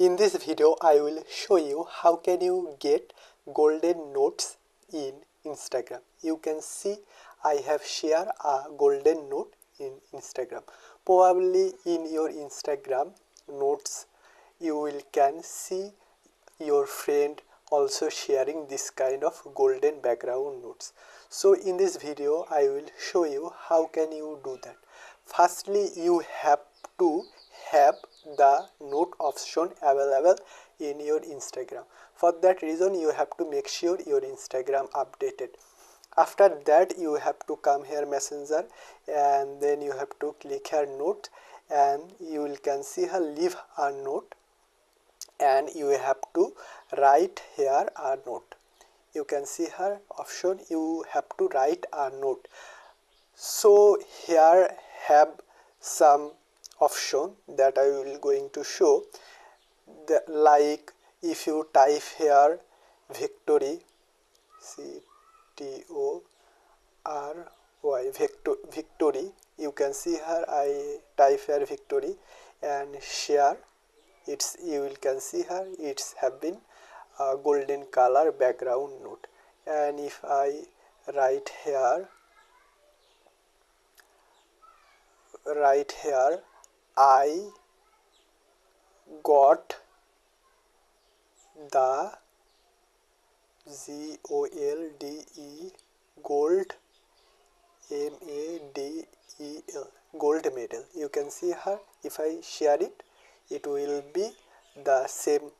In this video, I will show you how can you get golden notes in Instagram. You can see I have shared a golden note in Instagram. Probably in your Instagram notes, you will can see your friend also sharing this kind of golden background notes. So in this video, I will show you how can you do that. Firstly, you have to have the note option available in your Instagram. For that reason, you have to make sure your Instagram updated. After that, you have to come here messenger, and then you have to click here note, and you will can see here leave a note, and you have to write here a note. You can see her option, you have to write a note. So here have some option that I will going to show. Like if you type here victory, CTORY, victory, you can see here I type here victory and share. It's, you will can see here it's have been a golden color background note. And if I write here I got the gold MEDEL gold medal. You can see here if I share it, it will be the same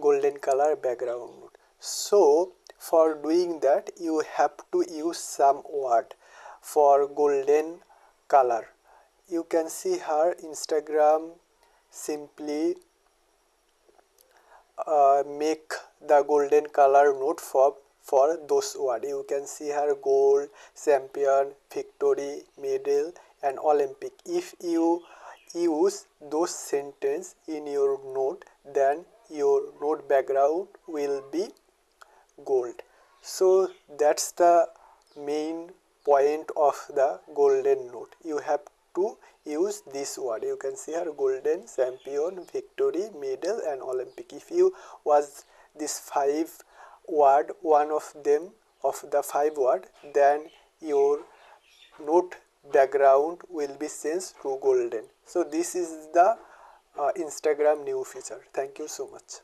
golden color background. So for doing that, you have to use some word for golden color. You can see here Instagram simply make the golden color note for those words. You can see here gold, champion, victory, medal and Olympic. If you use those sentences in your note, then your note background will be gold. So that's the main point of the golden note. You have to use this word. You can see here golden, champion, victory, medal and Olympic. If you was this 5 word, one of them of the 5 word, then your note background will be changed to golden. So this is the Instagram new feature. Thank you so much.